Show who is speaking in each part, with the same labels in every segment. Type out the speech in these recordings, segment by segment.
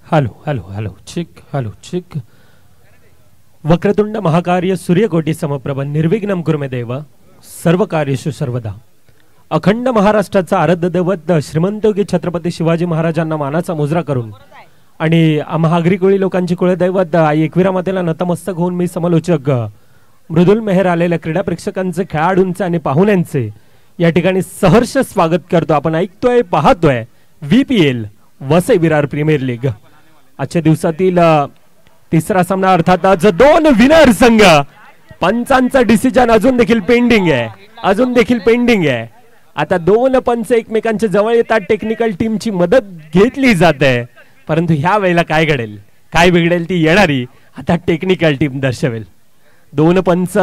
Speaker 1: Hello hello hello चिक hello चिक. वक्रतुंड महाकार्य सूर्यकोटी समप्रभ निर्विघ्नं कुरु मे देव सर्व कार्येषु सर्वदा. अखंड महाराष्ट्राचा आराध्य दैवत श्रीमंतयोगी छत्रपती शिवाजी महाराजांना मानाचा मुजरा करून आणि महागरी कोळी लोकांची कुळदैवत आई एकविरा मातेला नतमस्तक होऊन मी समलोचक मृदुल मेहर आलेल्या क्रीडा प्रेक्षकांचे, खेळाडूंचे आणि पाहुण्यांचे या ठिकाणी सहर्ष स्वागत करतो. आपण ऐकतोय पाहतोय VPL Vasai Virar premier league. आजच्या दिवसातील तिसरा सामना अर्थातच दोन विनर संघ. पंचांचा डिसिजन अजून देखील पेंडिंग आहे, आता दोन पंच एकमेकांच्या जवळ येतात. टेक्निकल टीमची मदत घेतली जाते, परंतु ह्या वेळेला काय घडेल, काय बिघडेल ती येणारी आता टेक्निकल टीम दर्शवेल. दोन पंच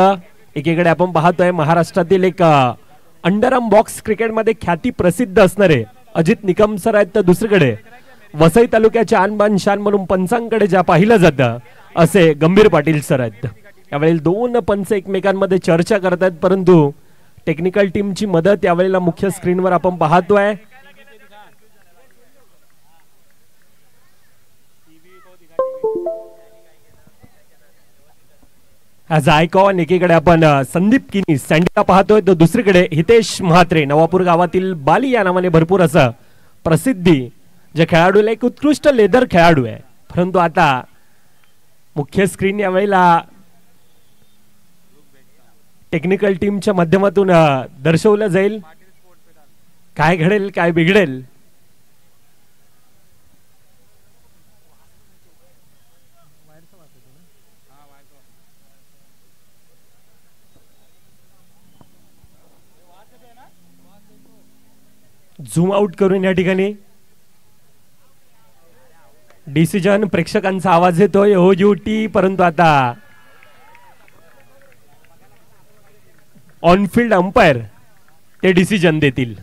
Speaker 1: एकीकडे आपण पाहतोय महाराष्ट्रातील एक अंडरआर्म बॉक्स क्रिकेटमध्ये ख्याती प्रसिद्ध असणारे अजित निकम सर आहेत, तर दुसरीकडे वसई तालुक्याच्या आणबान शान म्हणून पंचांकडे ज्या पाहिलं जातं असे गंभीर पाटील सर आहेत. यावेळी दोन पंच एकमेकांमध्ये चर्चा करतात, परंतु टेक्निकल टीमची मदत यावेळेला मुख्य स्क्रीनवर आपण पाहतोय. ॲज आयकॉन एकीकडे आपण संदीप किनी सँडिका पाहतोय, तर दुसरीकडे हितेश म्हात्रे नवापूर गावातील बाली या नावाने भरपूर असं प्रसिद्धी जे खेळाडूला एक उत्कृष्ट लेदर खेळाडू आहे. परंतु आता मुख्य स्क्रीन यावेळेला टेक्निकल टीमच्या माध्यमातून दर्शवलं जाईल. काय घडेल, काय बिघडेल. झूम आउट करून या ठिकाणी डिसिजन प्रेक्षकांचा आवाज येतोय OUT, परंतु आता ऑनफिल्ड अंपायर ते डिसिजन देतील.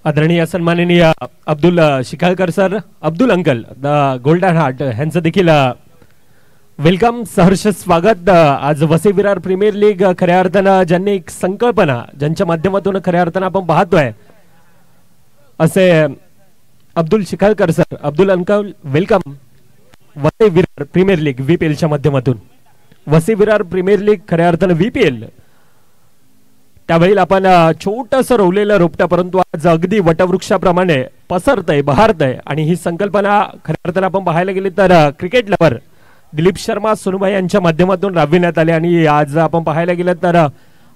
Speaker 1: आदरणीय सन्माननीय Abdul Shikhalkar sir, Abdul uncle the golden heart यांचं देखील वेलकम, सहर्ष स्वागत. आज वसई विरार प्रीमियर लीग खऱ्या अर्थानं ज्यांनी एक संकल्पना, ज्यांच्या माध्यमातून खऱ्या अर्थानं आपण पाहतोय असे Abdul Shikhalkar sir, Abdul uncle welcome. Vasai Virar premier league VPLच्या माध्यमातून वसई विरार प्रीमियर लीग खऱ्या अर्थानं VPL. त्यावेळी आपण छोटस रोवलेलं रोपटं, परंतु आज अगदी वटवृक्षाप्रमाणे पसरतंय, बहारतंय. आणि ही संकल्पना खऱ्या अर्थानं आपण पाहायला गेली तर क्रिकेट लवर दिलीप शर्मा सोनूभाई यांच्या माध्यमातून राबविण्यात आले. आणि आज आपण पाहायला गेलं तर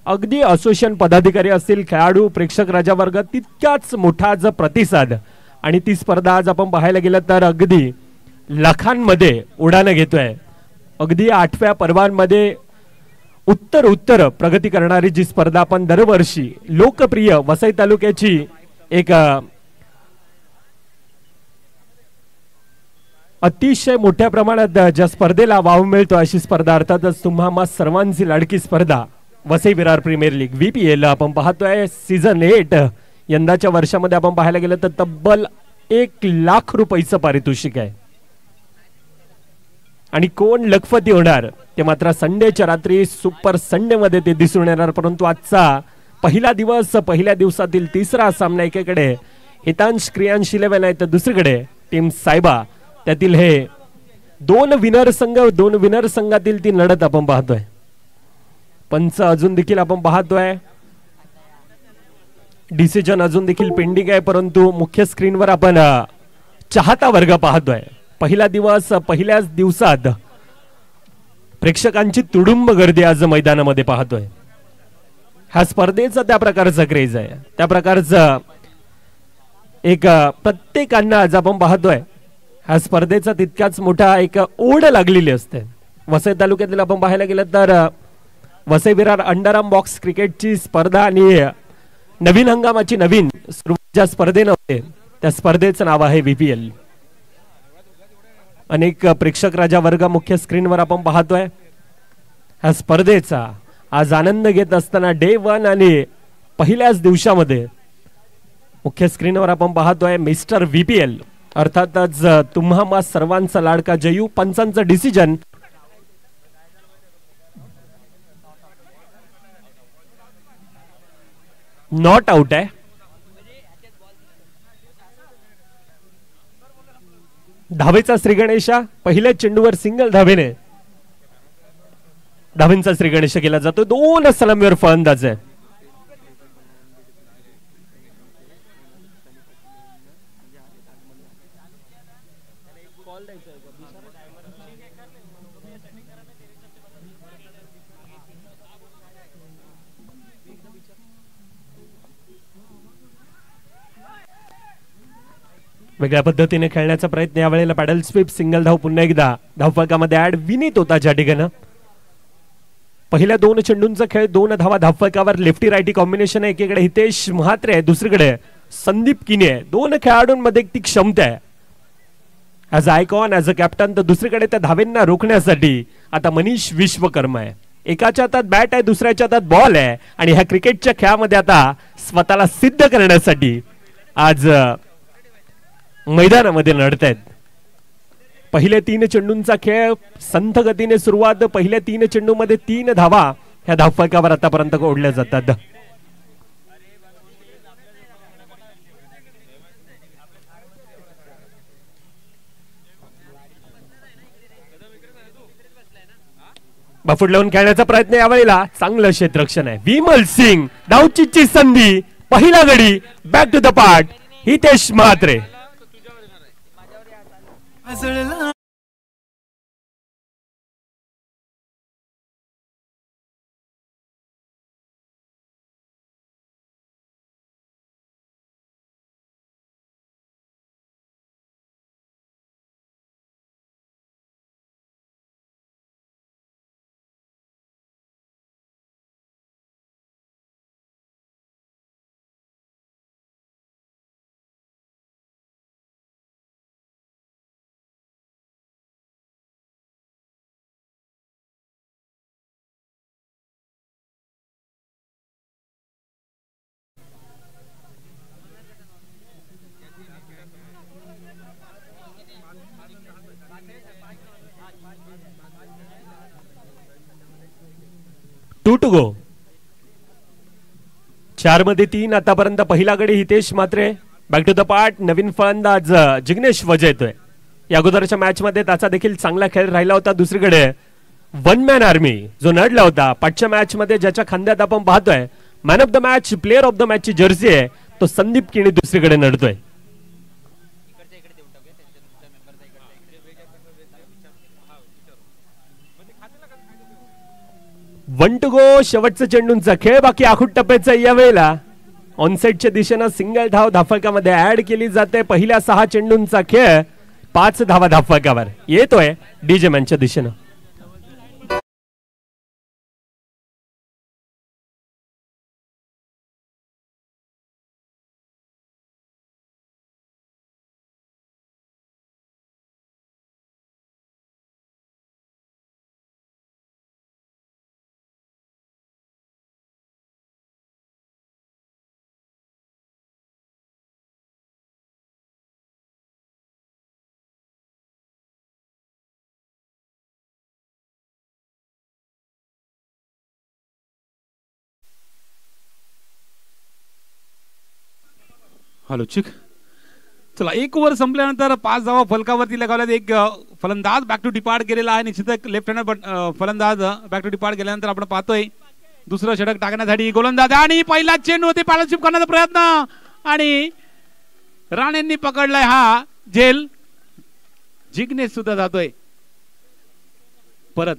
Speaker 1: अगदी असोसिएशन पदाधिकारी असतील, खेळाडू, प्रेक्षक राजावर्ग तितक्याच मोठा आज प्रतिसाद. आणि ती स्पर्धा आज आपण पाहायला गेलं तर अगदी लाखांमध्ये उडाणं घेतोय. अगदी 8व्या पर्वांमध्ये उत्तर उत्तर प्रगती करणारी जी स्पर्धा आपण दरवर्षी लोकप्रिय वसई तालुक्याची एक अतिशय मोठ्या प्रमाणात ज्या स्पर्धेला वाव मिळतो अशी स्पर्धा अर्थातच तुम्हा सर्वांची लाडकी स्पर्धा Vasai Virar premier league VPL आपण पाहतोय सीझन 8 यंदाच्या वर्षामध्ये आपण पाहायला गेलं तर तब्बल 1 लाख रुपयाचं पारितोषिक आहे आणि कोण लखपती होणार ते मात्र संडेच्या रात्री सुपर संडे मध्ये ते दिसून येणार परंतु आजचा पहिला दिवस पहिल्या दिवसातील तिसरा सामना एकीकडे हितांश क्रियांश 11 आहे तर दुसरीकडे टीम सायबा त्यातील हे दोन विनर संघातील ती लढत आपण पाहतोय पंच अजून देखील आपण पाहतोय डिसिजन अजून देखील पेंडिंग आहे परंतु मुख्य स्क्रीनवर आपण चाहता वर्ग पाहतोय पहिला दिवस पहिल्याच दिवसात प्रेक्षकांची तुडुंब गर्दी आज मैदानामध्ये पाहतोय ह्या स्पर्धेचा त्या प्रकारचा क्रेज आहे त्या प्रकारचं एक प्रत्येकांना आज आपण पाहतोय ह्या स्पर्धेचा तितकाच मोठा एक ओढ लागलेली असते वसई तालुक्यातील आपण पाहायला गेलं तर वसई विरार अंडरआर्म बॉक्स क्रिकेटची स्पर्धा आणि नवीन हंगामाची नवीन सुरुवात ज्या स्पर्धेनं होते त्या स्पर्धेचं नाव आहे VPL अनेक प्रेक्षक राजा वर्ग मुख्य स्क्रीनवर आपण पाहतोय ह्या स्पर्धेचा आज आनंद घेत असताना डे 1 आणि पहिल्याच दिवसामध्ये मुख्य स्क्रीनवर आपण पाहतोय मिस्टर VPL अर्थातच तुम्हा सर्वांचा लाडका जयू पंचांचं डिसिजन नॉट आउट आहे धावेचा श्रीगणेशा पहिल्या चेंडूवर सिंगल धावेने धावेंचा श्रीगणेश केला जातो 2 सलामीवर फलंदाज आहे वेगळ्या पद्धतीने खेळण्याचा प्रयत्न यावेळेला पॅडल स्वीप सिंगल धाव पुन्हा एकदा धावफलकामध्ये ऍड विनीत होता ज्या ठिकाणी पहिल्या 2 चेंडूंचा खेळ 2 धावा धावफलकावर लेफ्टी रायटी कॉम्बिनेशन आहे एकीकडे हितेश म्हात्रे आहे दुसरीकडे संदीप किने आहे 2 खेळाडूंमध्ये ती क्षमता आहे as icon as a captain तर दुसरीकडे त्या धावेंना रोखण्यासाठी आता मनीष विश्वकर्मा आहे एकाच्या हातात बॅट आहे दुसऱ्याच्या हातात बॉल आहे आणि ह्या क्रिकेटच्या खेळामध्ये आता स्वतःला सिद्ध करण्यासाठी आज मैदानामध्ये लढतायत पहिले 3 चेंडूंचा खेळ संथ गतीने सुरुवात पहिल्या 3 चेंडूमध्ये 3 धावा ह्या धावफलकावर आतापर्यंत ओढल्या जातात बाफूट लावून खेळण्याचा प्रयत्न यावेळेला चांगलं क्षेत्ररक्षण आहे विमल सिंग धावचीची संधी पहिला गडी back to the part Hitesh Mhatre to go 4 मध्ये 3 आतापर्यंत पहिला गडी Hitesh Mhatre back to the part नवीन फलंदाज जिग्नेश वजे येतोय या अगोदरच्या मॅच मध्ये त्याचा देखील चांगला खेळ राहिला होता दुसरीकडे वन मॅन आर्मी जो लढला होता पाठच्या मॅच मध्ये ज्याच्या खांद्यात आपण पाहतोय man of the match player of the match ची जर्सी आहे तो संदीप किणी दुसरीकडे लढतोय 1 टू गो शेवटचा चेंडूंचा खेळ बाकी आखूट टप्प्याचा यावेळेला ऑनसेटच्या दिशेने सिंगल धाव धावफलकामध्ये ऍड केली जाते पहिल्या 6 चेंडूंचा खेळ 5 धावा धावफलकावर येतोय डीजे मॅनच्या दिशेने
Speaker 2: हॅलो चिक. चला, एक ओव्हर संपल्यानंतर 5 धावा फलकावरती लगावल्यात. एक फलंदाज बॅक टू डिपार्ट गेलेला आहे. निश्चित एक लेफ्ट हँड फलंदाज बॅक टू डिपार्ट गेल्यानंतर आपण पाहतोय दुसरं षटक टाकण्यासाठी गोलंदाज आणि पहिला चेंडू होते पार्टनरशिप करण्याचा प्रयत्न आणि राणेंनी पकडलाय हा झेल. जिग्नेश सुद्धा जातोय परत.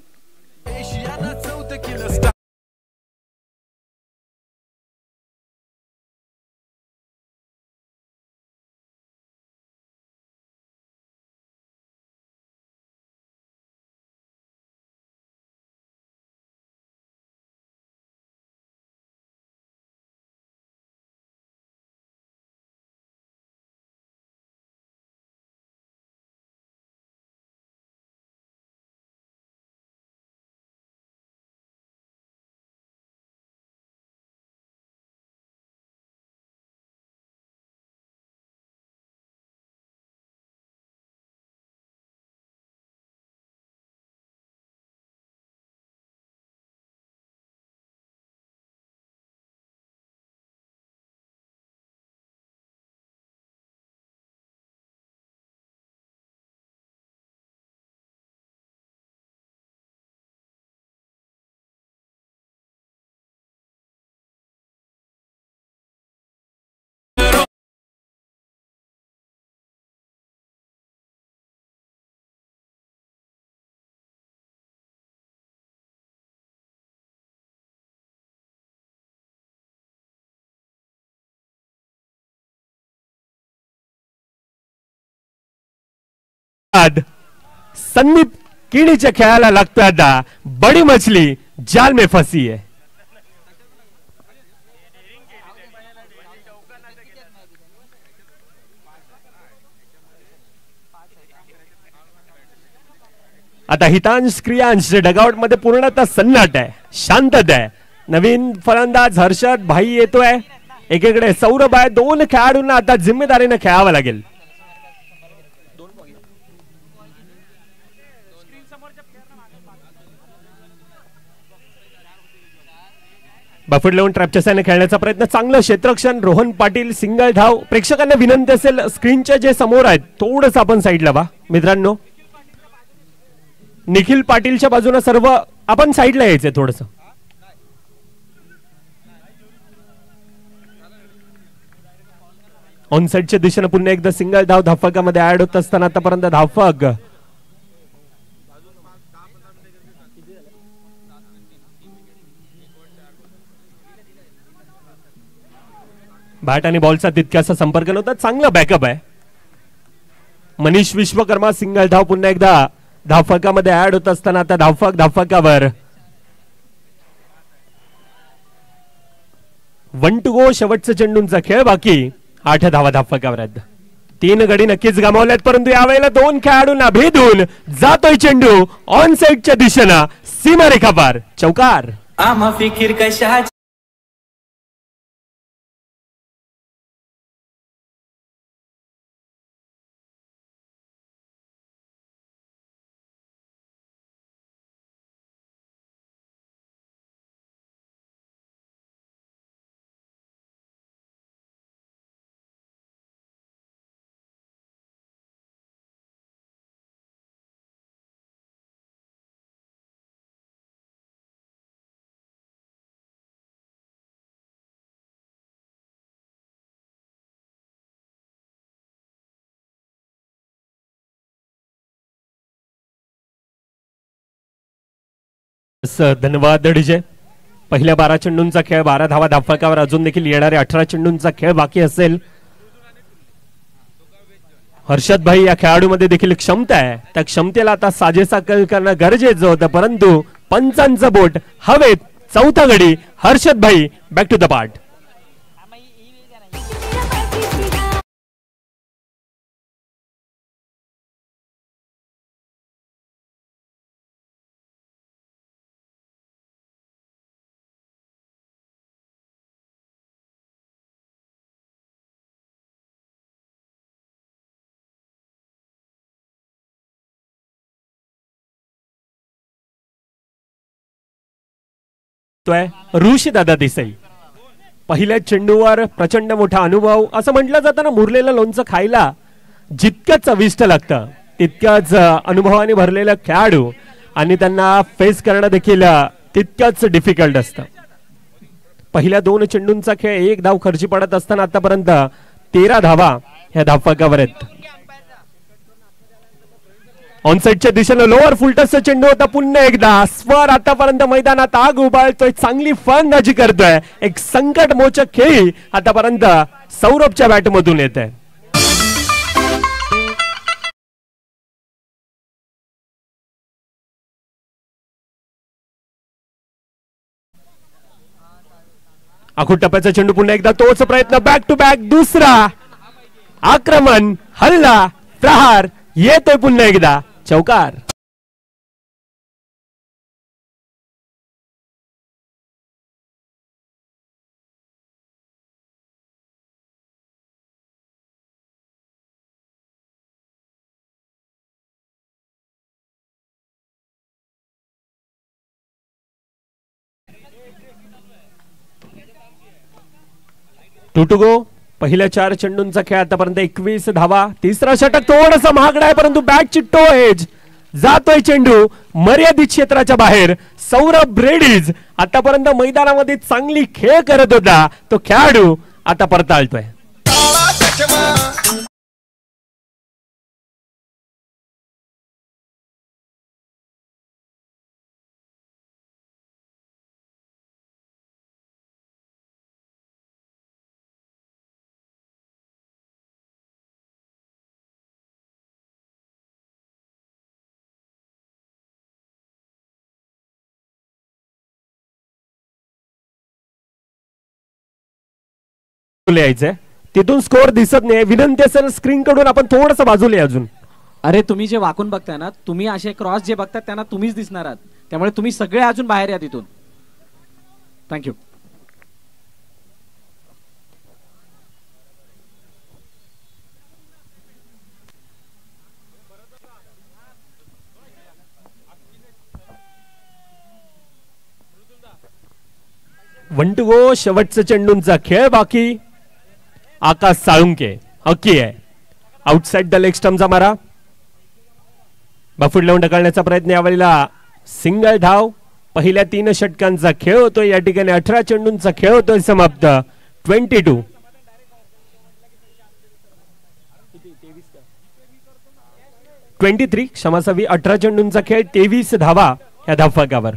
Speaker 1: संदीप किडीच्या खेळायला लागतोय आता. बडी मछली जाल में फंसी है. आता हितांश क्रियांश डगआउट मध्ये पूर्णतः सन्नाट आहे, शांतता आहे. नवीन फलंदाज हर्षद भाई येतोय. एकीकडे सौरभ आहे. 2 खेळाडूंना आता जिम्मेदारीने खेळावं लागेल. बफेट लेवून ट्रॅपच्या साने खेळण्याचा प्रयत्न. चांगलं क्षेत्ररक्षण. रोहन पाटील सिंगल धाव. प्रेक्षकांना विनंती असेल स्क्रीनच्या जे समोर आहेत थोडंच आपण साईडला व्हा मित्रांनो. निखिल पाटीलच्या बाजूने सर्व आपण साईडला यायचंय थोडस. ऑनसाईडच्या दिशेने पुन्हा एकदा सिंगल धाव धावफलकामध्ये ऍड होत असताना आतापर्यंत धावफलक बॅट आणि बॉलचा तितकासा संपर्क नव्हता. चांगला बॅकअप आहे. मनीष विश्वकर्मा सिंगल धाव पुन्हा एकदा धावफलकामध्ये ऍड होत असताना आता धावफलकावर 1 to go. शेवटचा चेंडूंचा खेळ बाकी. 8 धावा धावफलकावर आहेत. 3 गडी नक्कीच गमावल्यात परंतु यावेळेला 2 खेळाडूंना भेदून जातोय चेंडू ऑन साइडच्या दिशेनं सीमारेखा पार. चौकार.
Speaker 3: आम्हा फिकीर कशा
Speaker 1: धन्यवाद डीजे. पहिल्या 12 चेंडूंचा खेळ 12 धावा धावफलकावर. अजून देखील येणारे 18 चेंडूंचा खेळ बाकी असेल. हर्षद भाई या खेळाडूमध्ये देखील क्षमता आहे. त्या क्षमतेला आता साजेसा करणं गरजेचं होतं परंतु पंचांचं बोट हवेत. चौथा गडी हर्षद भाई बॅक टू द पार्ट. ऋषी दादा देसाई पहिल्या चेंडूवर प्रचंड मोठा अनुभव. असं म्हटलं जातं ना, मुरलेलं लोणचं खायला जितकं चविष्ट लागतं तितकंच अनुभवाने भरलेलं खेळाडू आणि त्यांना फेस करणं देखील तितकंच डिफिकल्ट असतं. पहिल्या 2 चेंडूंचा खेळ 1 धाव खर्ची पडत असताना आतापर्यंत 13 धावा ह्या धावफलकावर आहेत. ऑनसाइडच्या दिशेनं लोअर फुलटसचा चेंडू होता. पुन्हा एकदा स्वर आतापर्यंत मैदानात आग उभाळतोय, चांगली फलंदाजी करतोय. एक संकट मोचक खेळी आतापर्यंत सौरभच्या बॅटमधून येत आहे. आखूड टप्प्याचा चेंडू पुन्हा एकदा तोच प्रयत्न, बॅक टू बॅक दुसरा आक्रमण, हल्ला, प्रहार येतोय पुन्हा एकदा चौकार. Two to go. पहिल्या 4 चेंडूंचा खेळ आतापर्यंत 21 धावा. तिसरा षटक थोडासा महागडा आहे परंतु बॅटची टो एज जातोय चेंडू मर्यादित क्षेत्राच्या बाहेर. सौरभ ब्रेडीज आतापर्यंत मैदानामध्ये चांगली खेळ करत होता, तो खेळाडू आता परताळतोय. यायचंय तिथून स्कोर दिसत नाही. विनंती असेल स्क्रीन कडून आपण थोडस बाजूला अजून.
Speaker 4: अरे तुम्ही जे वाकून बघताय ना, तुम्ही असे क्रॉस जे बघतात त्यांना तुम्हीच दिसणार आहात, त्यामुळे तुम्ही सगळे अजून बाहेर या तिथून. थँक्यू.
Speaker 1: One to go. शेवटचा चेंडूंचा खेळ बाकी. आकाश साळुंके हक्की आहे. आउटसाइड द लेग स्टंपचा मारा. बाफुड लावून ढकलण्याचा प्रयत्न, यावेळेला सिंगल धाव. पहिल्या 3 षटकांचा खेळ होतोय या ठिकाणी. 18 चेंडूंचा खेळ होतोय समाप्त. 22 23 क्षमासावी. 18 चेंडूंचा खेळ 23 धावा या धावफलकावर.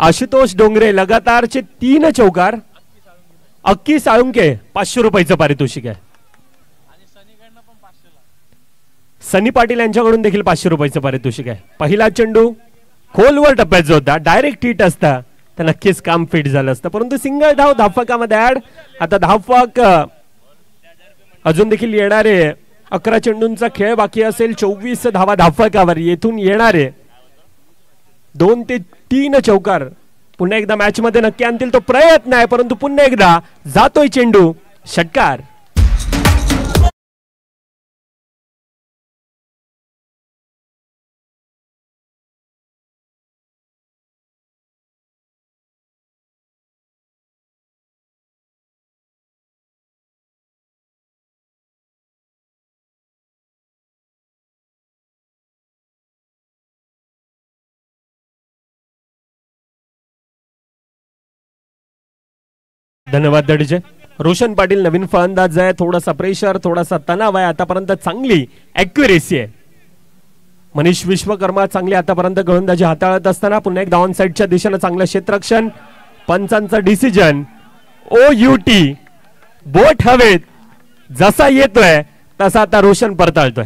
Speaker 1: आशुतोष डोंगरे लगातारचे 3 चौकार. अक्की साळुंके 500 रुपयाचं पारितोषिक आहे. सनी पाटील यांच्याकडून देखील 500 रुपयाचं पारितोषिक आहे. पहिला चेंडू खोलवर टप्प्याचा होता, डायरेक्ट हिट असता तर नक्कीच काम फिट झालं असतं, परंतु सिंगल धाव धावफलकामध्ये ऍड. आता धावफलक अजून देखील येणारे 11 चेंडूंचा खेळ बाकी असेल. 24 धावा धावफलकावर. येथून येणारे 2 ते 3 चौकार पुन्हा एकदा मॅच मध्ये नक्की आणतील तो प्रयत्न आहे, परंतु पुन्हा एकदा जातोय चेंडू षटकार. धन्यवाद दडीजे. रोशन पाटील नवीन फलंदाज आहे. थोडासा प्रेशर, थोडासा तणाव आहे. आतापर्यंत चांगली ऍक्युरेसी आहे. मनीष विश्वकर्मा चांगली आतापर्यंत गोलंदाजी हाताळत असताना पुन्हा एकदा ऑन साइडच्या दिशेने चांगलं क्षेत्ररक्षण. पंचांचा डिसिजन OUT बोट हवेत जसा येतोय तसा आता रोशन परताळतोय.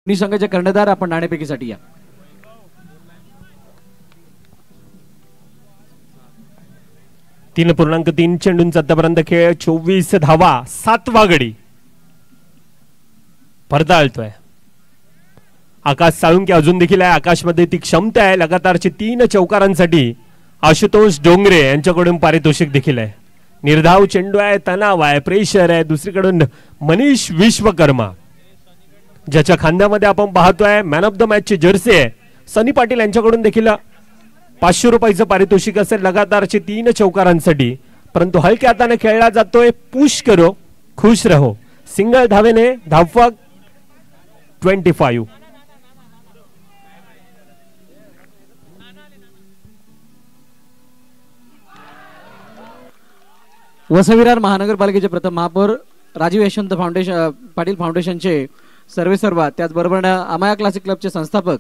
Speaker 4: दोन्ही संघाचे कर्णधार आपण नाणेफेकीसाठी या.
Speaker 1: तीन पूर्णांक 3 चेंडूंचा आतापर्यंत खेळ. 24 धावा, 7वा गडी परताळतोय. आकाश साळुंके अजून देखील आहे. आकाशमध्ये ती क्षमता आहे. लगातारचे 3 चौकारांसाठी आशुतोष डोंगरे यांच्याकडून पारितोषिक देखील आहे. निर्धाव चेंडू आहे, तणाव आहे, प्रेशर आहे. दुसरीकडून मनीष विश्वकर्मा ज्याच्या खांद्यामध्ये आपण पाहतोय मॅन ऑफ द मॅचची जर्सी आहे, सनी पाटील यांच्याकडून देखील 500 रुपयाचं पारितोषिक असेल लगातारचे 3 चौकारांसाठी. परंतु हलक्या हाताने खेळला जातोय. पुश करो खुश रहो. सिंगल धावेने धावफलक 25.
Speaker 4: वसई-विरार महानगरपालिकेचे प्रथम महापौर राजीव यशवंत पाटील फाउंडेशनचे सर्वेसर्वा, त्याचबरोबर अमाया क्लासिक क्लबचे संस्थापक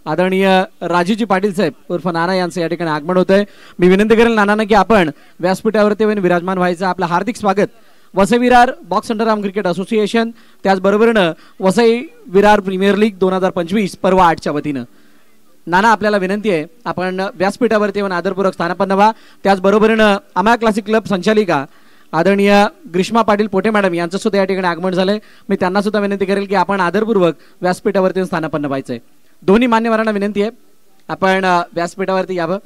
Speaker 4: आदरणीय राजूजी पाटील साहेब उर्फ नाना यांचं या ठिकाणी आगमन होत आहे. मी विनंती करेल नानांना की आपण व्यासपीठावरती विराजमान व्हायचं. आपलं हार्दिक स्वागत. Vasai-Virar box underarm cricket association त्याचबरोबरनं वसई-विरार प्रीमियर लीग 2025 पर्व 8च्या वतीनं. नाना, आपल्याला विनंती आहे आपण व्यासपीठावरती येऊन आदरपूर्वक स्थानापन्न व्हा. त्याचबरोबरनं अमाया क्लासिक क्लब संचालिका आदरणीय ग्रीष्मा पाटील पोटे मॅडम यांचं सुद्धा या ठिकाणी आगमन झालंय. मी त्यांना सुद्धा विनंती करेल की आपण आदरपूर्वक व्यासपीठावरती स्थानापन्न व्हायचंय. दोन्ही मान्यवरांना विनंती आहे आपण व्यासपीठावरती यावं.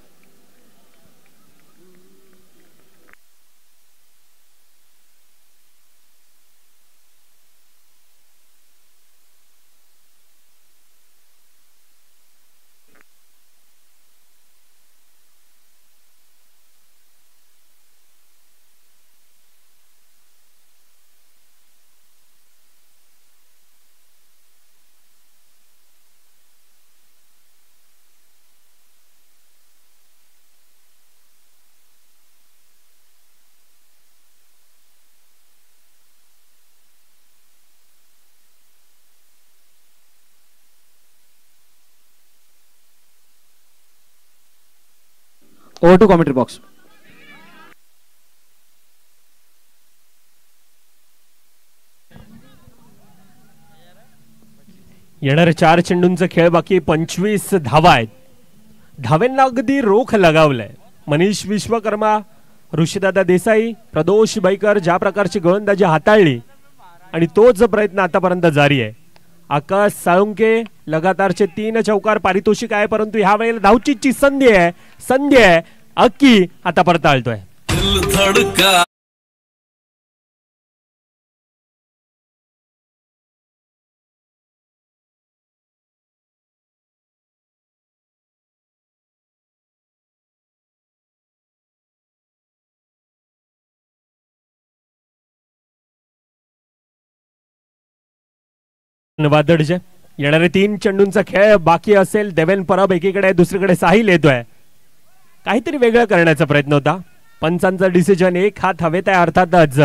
Speaker 4: Over to commentary box.
Speaker 1: येणारे 4 चेंडूंचा खेळ बाकी. 25 धावा आहेत. धावेंना अगदी रोख लगावलंय. मनीष विश्वकर्मा, ऋषीदादा देसाई, प्रदोष बैकर ज्या प्रकारची गोलंदाजी हाताळली आणि तोच प्रयत्न आतापर्यंत जारी आहे. आकाश साळुंके लगातारचे 3 चौकार पारितोषिक आहे. परंतु ह्या वेळेला धावचीची संधी आहे. अक्की आता परताळतोय. वादळजे. येणारे 3 चेंडूंचा खेळ बाकी असेल. देवेन परब एकीकडे, दुसरीकडे साहिल येतोय. काहीतरी वेगळं करण्याचा प्रयत्न होता. पंचांचा डिसिजन. एक हात हवेत आहे अर्थातच.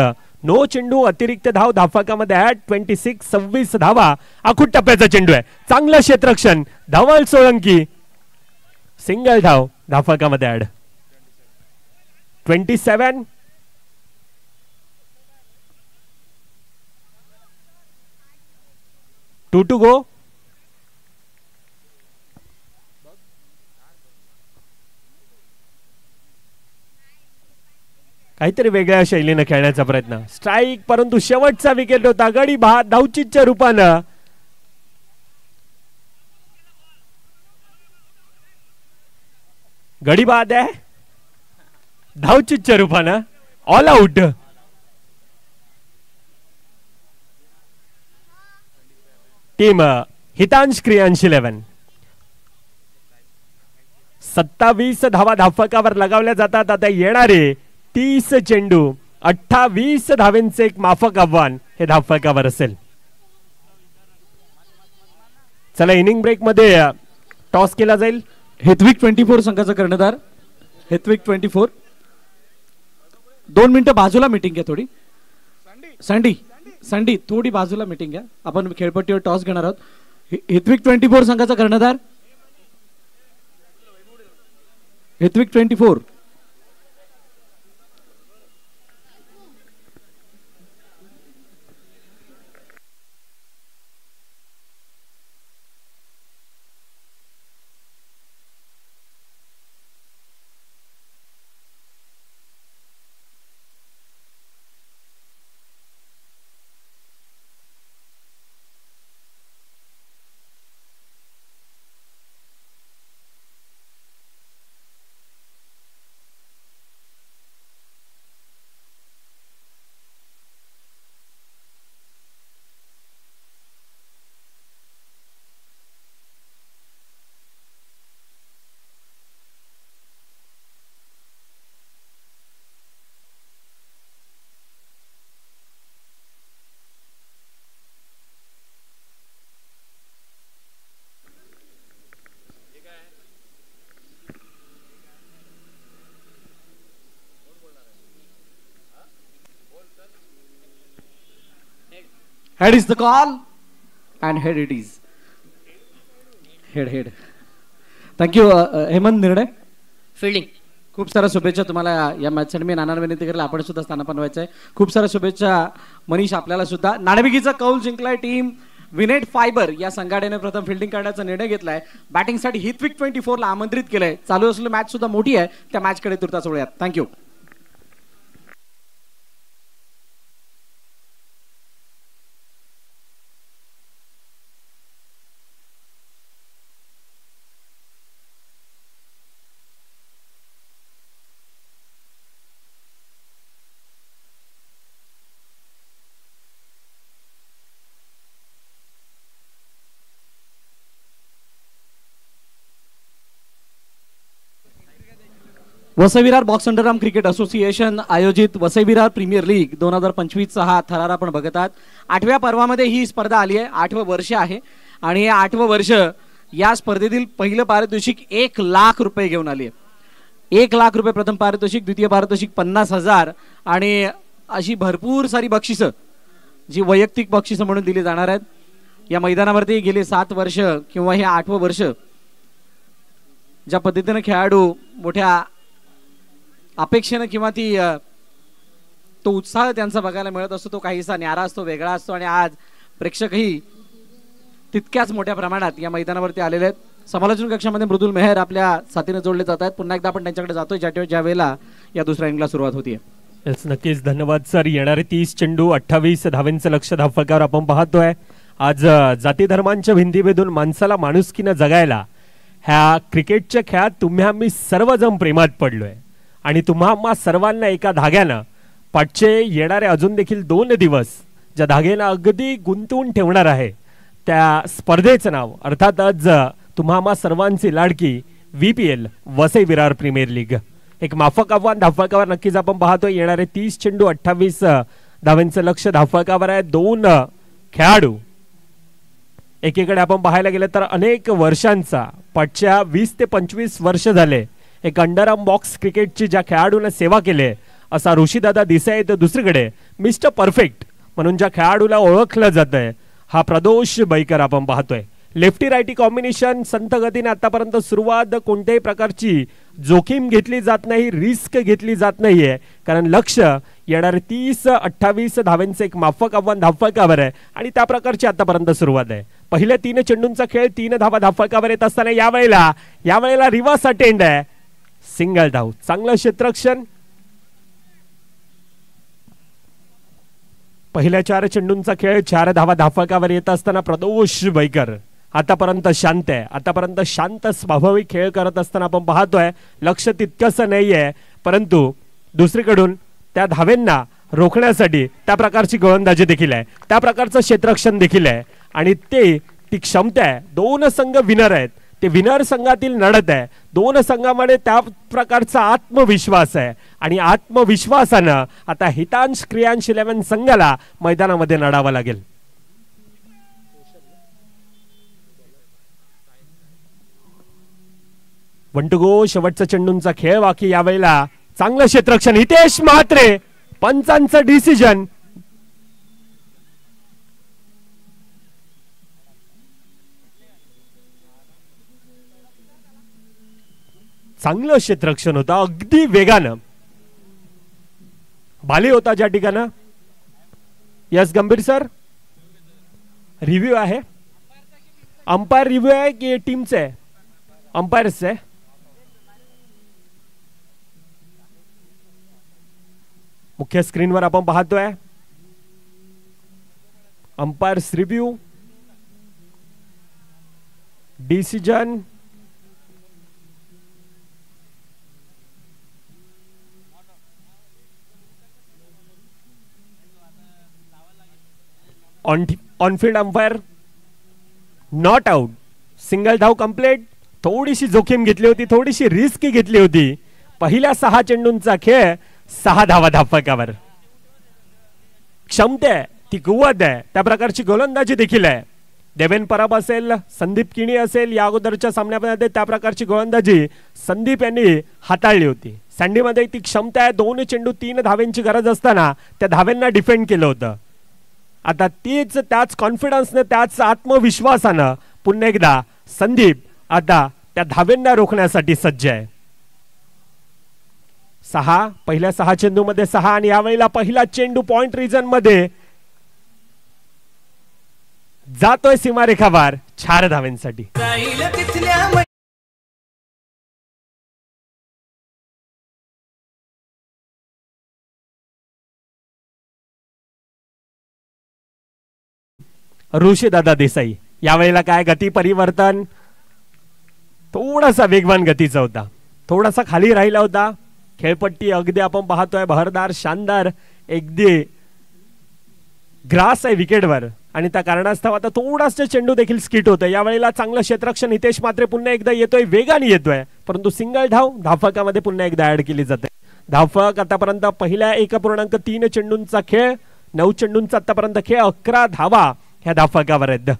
Speaker 1: नो चेंडू, अतिरिक्त धाव धावफलकामध्ये ऍड. 26 धावा. आखूट टप्प्याचा चेंडू आहे. चांगलं क्षेत्ररक्षण. धवल सोळंकी सिंगल धाव धावफलकामध्ये ऍड. 27. Two to go. काहीतरी वेगळ्या शैलीने खेळण्याचा प्रयत्न. स्ट्राईक, परंतु शेवटचा विकेट होता. गडी बाद धावचीच्या रूपानं. गडी बाद आहे धावचीच्या रूपानं. All out. Team Hitansh Kriyansh 11. 27 धावा धावफलकावर लगावल्या जातात. आता येणारे 30 चेंडू, 28 धावेंचे एक माफक आव्हान हे धावफलकावर असेल. चला, इनिंग ब्रेक मध्ये टॉस केला जाईल.
Speaker 4: हेत्विक 24 संघाचा कर्णधार. हेत्विक 24. 2 मिनिटं बाजूला मीटिंग घ्या थोडी. सँडी थोडी बाजूला मीटिंग घ्या. आपण खेळपट्टीवर टॉस घेणार आहोत. हेत्विक 24 संघाचा कर्णधार. हेत्विक 24. Head is the call and head it is. Head. Thank you Hemant निर्णय.
Speaker 5: फिल्डिंग.
Speaker 4: खूप साऱ्या शुभेच्छा तुम्हाला या मॅचसाठी. मी नाना विनंती करेल आपण सुद्धा स्थान बनवायचं आहे. खूप साऱ्या शुभेच्छा मनीष आपल्याला सुद्धा. नाणेफेकीचा कौल जिंकलाय टीम विनेट फायबर या संघाने प्रथम फिल्डिंग करण्याचा निर्णय घेतलाय. बॅटिंगसाठी हिथविक 24 ला आमंत्रित केलंय. चालू असलेली मॅच सुद्धा मोठी आहे. त्या मॅचकडे तुर्तास वळूयात. Thank you. Vasai Virar box underarm cricket association आयोजित वसई विरार प्रीमियर लीग 2025चा हा थरार आपण बघत आहात. 8व्या पर्वामध्ये ही स्पर्धा आली आहे. 8वं वर्ष आहे आणि हे 8वं वर्ष या स्पर्धेतील पहिलं पारितोषिक 1 लाख रुपये घेऊन आली आहे. 1 लाख रुपये प्रथम पारितोषिक, द्वितीय पारितोषिक 50,000 आणि अशी भरपूर सारी बक्षिसं जी वैयक्तिक बक्षिसं म्हणून दिली जाणार आहेत. या मैदानावरती गेले 7 वर्ष किंवा हे 8वं वर्ष ज्या पद्धतीने खेळाडू मोठ्या अपेक्षेनं किंवा तो उत्साह त्यांचा बघायला मिळत असतो तो काहीसा न्यारा असतो, वेगळा असतो आणि आज प्रेक्षकही तितक्याच मोठ्या प्रमाणात या मैदानावरती आलेले आहेत. समालोचन कक्षामध्ये मृदुल मेहर आपल्या साथीने जोडले जात आहेत. पुन्हा एकदा आपण त्यांच्याकडे जातोय ज्या वेळेला या दुसऱ्या इनिंगला सुरुवात होतीये.
Speaker 1: येस, नक्कीच धन्यवाद सर. येणारे 30 चेंडू 28 धावांचं लक्ष धावफलकावर आपण पाहतोय. आज जाती धर्मांच्या भिंती भेदून माणसाला माणुसकीनं जगायला ह्या क्रिकेटच्या खेळात तुम्ही आम्ही सर्वजण प्रेमात पडलोय आणि तुम्हा आम्हा सर्वांना एका धाग्यानं पाठचे येणारे अजून देखील 2 दिवस ज्या धाग्यानं अगदी गुंतवून ठेवणार आहे त्या स्पर्धेचं नाव अर्थातच तुम्हा आम्हा सर्वांची लाडकी VPL Vasai Virar premier league. एक माफक आव्हान धावफलकावर नक्कीच आपण पाहतोय. येणारे 30 चेंडू 28 धावांचं लक्ष धावफलकावर आहे. 2 खेळाडू एकीकडे आपण पाहायला गेलं तर अनेक वर्षांचा पाठच्या 20 ते 25 वर्ष झाले एक अंडरआर्म बॉक्स क्रिकेटची ज्या खेळाडूने सेवा केली असा ऋषीदादा देसाई. तर दुसरीकडे मिस्टर परफेक्ट म्हणून ज्या खेळाडूला ओळखलं जातंय हा प्रदोष बैकर आपण पाहतोय. लेफ्टी रायटी कॉम्बिनेशन संथ गतीने आतापर्यंत सुरुवात. कोणत्याही प्रकारची जोखीम घेतली जात नाही, रिस्क घेतली जात नाहीये कारण लक्ष येणारे 30-28 धावांचं एक माफक आव्हान धावफलकावर आहे आणि त्या प्रकारची आतापर्यंत सुरुवात आहे. पहिल्या 3 चेंडूंचा खेळ 3 धावा धावफलकावर येत असताना यावेळेला रिव्हर्स अटेंड आहे. सिंगल धाव, चांगलं क्षेत्ररक्षण. पहिल्या 4 चेंडूंचा खेळ 4 धावा धावफलकावर येत असताना प्रदोष बैकर आतापर्यंत शांत आहे. आतापर्यंत शांत स्वाभाविक खेळ करत असताना आपण पाहतोय लक्ष तितकंसं नाहीये परंतु दुसरीकडून त्या धावेंना रोखण्यासाठी त्या प्रकारची गोलंदाजी देखील आहे, त्या प्रकारचं क्षेत्ररक्षण देखील आहे आणि ती क्षमता आहे. 2 संघ विनर आहेत. ते विनर संघातील लढत आहे. 2 संघामध्ये त्या प्रकारचा आत्मविश्वास आहे आणि आत्मविश्वासानं आता हितांश क्रियांश 11 संघाला मैदानामध्ये लढावं लागेल. One to go. शेवटचा चेंडूंचा खेळ बाकी. यावेळेला चांगलं क्षेत्ररक्षण. हितेश म्हात्रे पंचांचं डिसिजन. चांगलं क्षेत्ररक्षण होतं अगदी वेगानं. बाली होता ज्या ठिकाणं. यस गंभीर सर, रिव्ह्यू आहे. अंपायर रिव्ह्यू आहे की टीमचे आहे? अंपायर्स आहे. मुख्य स्क्रीनवर आपण पाहतोय umpires review decision. On field umpire not out. Single धाव कंप्लीट. थोडीशी जोखीम घेतली होती, थोडीशी रिस्क घेतली होती. पहिल्या 6 चेंडूंचा खेळ 6 धावा धावफलकावर. क्षमता आहे, ती कुवत आहे, त्या प्रकारची गोलंदाजी देखील आहे. देवेन परब असेल, संदीप किणी असेल, या अगोदरच्या सामन्यामध्ये त्या प्रकारची गोलंदाजी संदीप यांनी हाताळली होती. सँडीमध्ये ती क्षमता आहे. 2 चेंडू 3 धावांची गरज असताना त्या धावांना डिफेंड केलं होतं. आता त्याच कॉन्फिडन्सने त्याच आत्मविश्वासानं पुन्हा एकदा संदीप आता त्या धावेंना रोखण्यासाठी सज्ज आहे. 6 पहिल्या 6 चेंडूमध्ये 6 आणि यावेळेला पहिला चेंडू पॉइंट रिजन मध्ये जातोय सीमारेखावर 4 धावेंसाठी. ऋषीदादा देसाई यावेळेला काय गती परिवर्तन थोडासा वेगवान गतीचा होता, थोडासा खाली राहिला होता. खेळपट्टी अगदी आपण पाहतोय बहरदार शानदार अगदी ग्रास आहे विकेटवर आणि त्या कारणास्तव आता थोडासा चेंडू देखील स्किट होतोय. यावेळेला चांगलं क्षेत्ररक्षण हितेश मात्रे पुन्हा एकदा येतोय, वेगाने येतोय, परंतु सिंगल धावफळकामध्ये पुन्हा एकदा ऍड केली जाते. धावफळक आतापर्यंत पहिल्या 1.3 चेंडूंचा खेळ, 9 चेंडूंचा आतापर्यंत खेळ, 11 धावा ह्या धावफळकावर आहेत.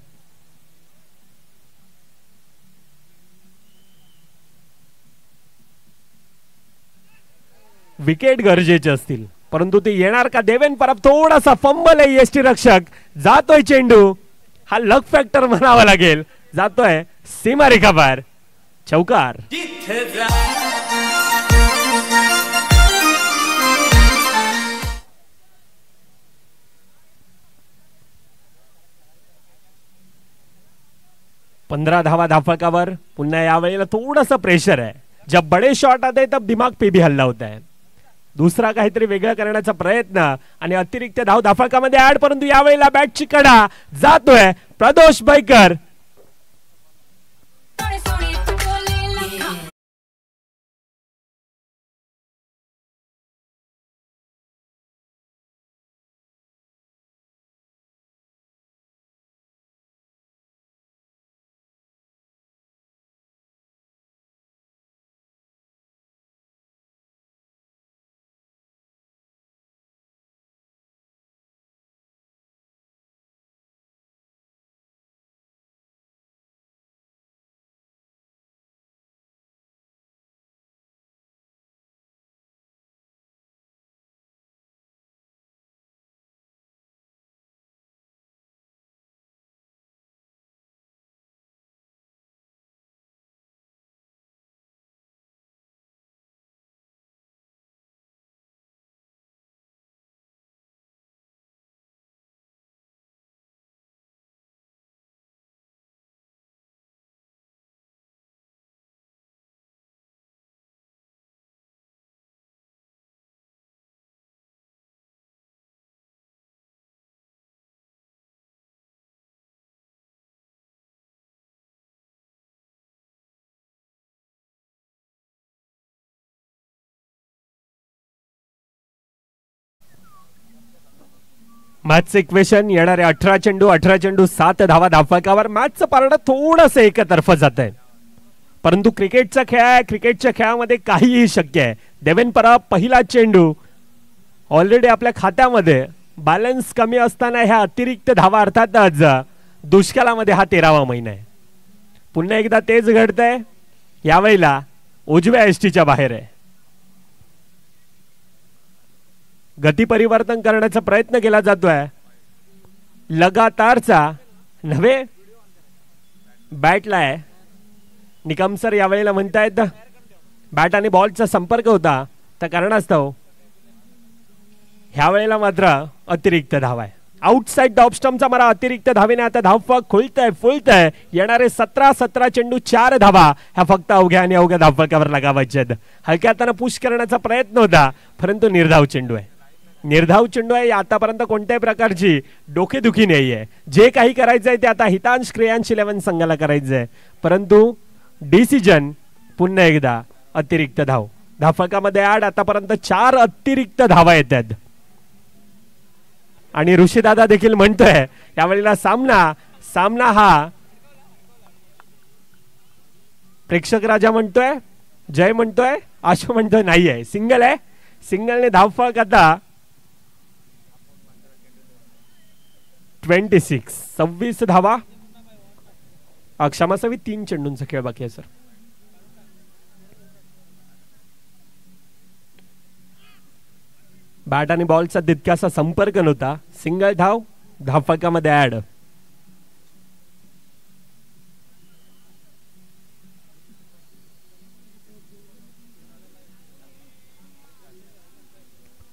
Speaker 1: विकेट गरजेचे असतील परंतु ते येणार का? देवेन परब थोडासा फंबल आहे यष्टी रक्षक, जातोय चेंडू, हा लक फॅक्टर म्हणावा लागेल, जातोय सीमारेखावर, चौकार. पंधरा धावा धावफळकावर. पुन्हा यावेळेला थोडासा प्रेशर आहे, जब बडे शॉट आते तब दिमाग पे भी हल्ला होता है. दुसरा काहीतरी वेगळं करण्याचा प्रयत्न आणि अतिरिक्त धाव धावफळकामध्ये ऍड, परंतु यावेळेला बॅटची कडा जातोय प्रदोष बैकर. मॅचचं इक्वेशन येणारे 18 चेंडू 7 धावा धावफळकावर. मॅचचं पारडं थोडंसं एकतर्फं जात आहे, परंतु क्रिकेटचा खेळ आहे, क्रिकेटच्या खेळामध्ये काहीही शक्य आहे. देवेन परब पहिला चेंडू ऑलरेडी आपल्या खात्यामध्ये, बॅलन्स कमी असताना ह्या अतिरिक्त धावा अर्थातच दुष्काळामध्ये हा 13वा महिना आहे. पुन्हा एकदा तेच घडतंय, यावेळेला उजव्या एसटीच्या बाहेर आहे. गती परिवर्तन करण्याचा प्रयत्न केला जातोय, लगातारचा नव्हे बॅटला आहे. निकम सर यावेळेला म्हणतायत बॅट आणि बॉलचा संपर्क होता त्या कारणास्तव ह्या वेळेला मात्र अतिरिक्त धावा आहे. आउटसाइड डॉप स्टंपचा मारा अतिरिक्त धावेने आता धावफळक फुलतंय. येणारे 17 चेंडू 4 धावा ह्या फक्त अवघ्या आणि अवघ्या धावफळकावर लागावायचे आहेत. हलक्या हाताने पुश करण्याचा प्रयत्न होता, परंतु निर्धाव चेंडू आहे. आतापर्यंत कोणत्याही प्रकारची डोकेदुखी नाहीये. जे काही करायचंय ते आता हितांश क्रियांश 11 संघाला करायचंय, परंतु डिसिजन पुन्हा एकदा अतिरिक्त धाव धावफळकामध्ये ऍड. आतापर्यंत 4 अतिरिक्त धावा येत आहेत आणि ऋषीदादा देखील म्हणतोय यावेळेला सामना हा प्रेक्षक राजा म्हणतोय, जय म्हणतोय, आशू म्हणतोय नाहीये, सिंगल आहे. सिंगलने धावफळक आता 26 धावा. क्षमासावी 3 चेंडूंचा खेळ बाकी आहे सर. बॅट आणि बॉलचा तितकासा संपर्क नव्हता. सिंगल धाव धावफलकामध्ये ऍड.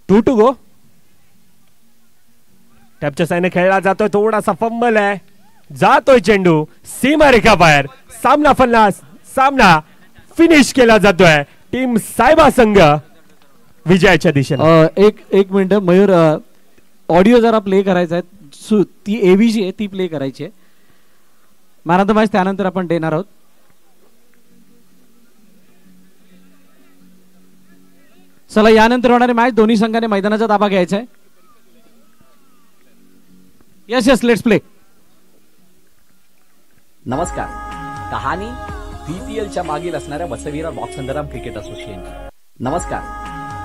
Speaker 1: To go. टॅपच्या साईने खेळला जातोय, थोडासा फंबल आहे, जातोय चेंडू सीमारेखा बाहेर. सामना फलंदाज, सामना फिनिश केला जातोय. टीम सायबा संघ विजयाच्या दिशेने.
Speaker 4: एक मिनिट मयूर, ऑडिओ जरा प्ले करायचा आहे, ती एव्हीजी आहे ती प्ले करायची आहे. मॅन ऑफ द मॅच त्यानंतर आपण देणार आहोत. चला यानंतर होणारी मॅच दोन्ही संघाने मैदानाचा ताबा घ्यायचा आहे. Yes let's play.
Speaker 5: नमस्कार. कहाणी VPLच्या मागील असणाऱ्या वसईविरार बॉक्संदराम क्रिकेट असोसिएशनची. नमस्कार.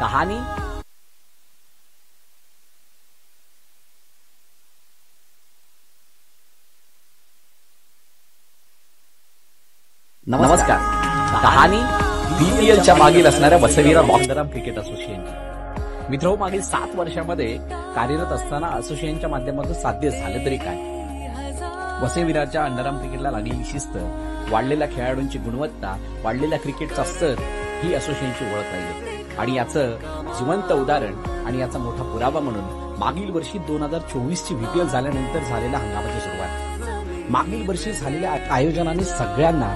Speaker 5: कहाणी VPLच्या मागील असणाऱ्या वसईविरार बॉक्संदराम क्रिकेट असोसिएशनची. मित्र, मागील 7 वर्षामध्ये कार्यरत असताना असोसिएशनच्या माध्यमातून साध्य झालं तरी काय? वसई विरारच्या अंडरआर्म क्रिकेटला लागलेली शिस्त, वाढलेल्या खेळाडूंची गुणवत्ता, वाढलेल्या क्रिकेटचा स्तर ही असोसिएशनची ओळख राहिली. आणि याचं जिवंत उदाहरण आणि याचा मोठा पुरावा म्हणून मागील वर्षी 2024ची VPL झाल्यानंतर झालेल्या हंगामाची सुरुवात. मागील वर्षी झालेल्या आयोजनाने सगळ्यांना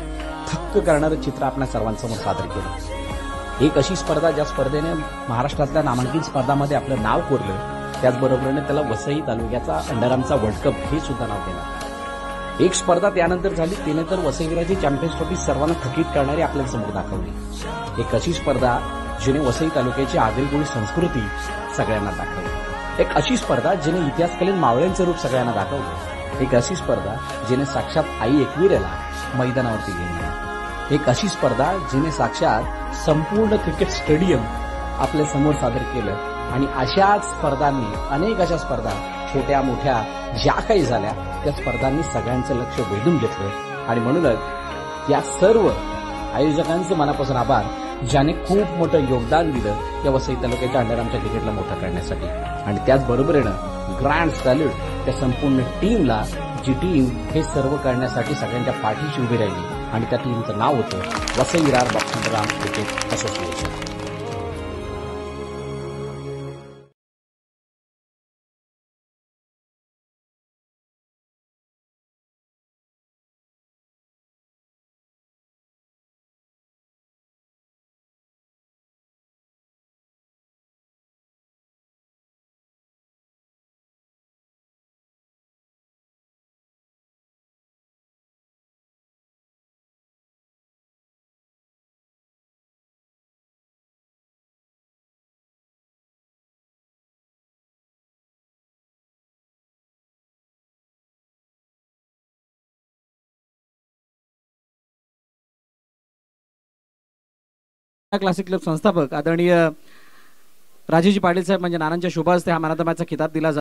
Speaker 5: थक्क करणारं चित्र आपल्या सर्वांसमोर सादर केलं. एक अशी स्पर्धा ज्या स्पर्धेने महाराष्ट्रातल्या नामांकित स्पर्धांमध्ये आपलं नाव कोरलं, त्याचबरोबरीने त्याला वसई तालुक्याचा अंडरआर्मचा वर्ल्ड कप हे सुद्धा नाव दिलं. एक स्पर्धा त्यानंतर झाली, तिने तर वसई विरारची चॅम्पियन्स ट्रॉफी सर्वांना थकीत करणारी आपल्या समोर दाखवली. एक अशी स्पर्धा जिने वसई तालुक्याची आगळीवेगळी संस्कृती सगळ्यांना दाखवली. एक अशी स्पर्धा जिने इतिहासकालीन मावळ्यांचं रूप सगळ्यांना दाखवलं. एक अशी स्पर्धा जिने साक्षात आई एकविरेला मैदानावरती घेऊन गेली. एक अशी स्पर्धा जिने साक्षात संपूर्ण क्रिकेट स्टेडियम आपल्या समोर सादर केलं. आणि अशाच स्पर्धांनी, अनेक अशा स्पर्धा छोट्या मोठ्या ज्या काही झाल्या, त्या स्पर्धांनी सगळ्यांचं लक्ष वेधून घेतलं. आणि म्हणूनच या सर्व आयोजकांचं मनापासून आभार, ज्याने खूप मोठं योगदान दिलं या वसई तालुक्याच्या अंडरआर्मच्या क्रिकेटला मोठं करण्यासाठी. आणि त्याचबरोबरीनं ग्रँड सॅल्यूट त्या संपूर्ण टीमला, जी टीम हे सर्व करण्यासाठी सगळ्यांच्या पाठीशी उभी राहिली. आणि त्या टीमचं नाव होतं वसई विरार बॉक्संदराम क्रिकेट असोसिएशन.
Speaker 4: क्लासिक क्लब संस्थापक आदरणीय राजीवजी पाटील साहेब म्हणजे नानांच्या शुभ हस्ते हा मॅन ऑफ द मॅचचा खिताब दिला जातो.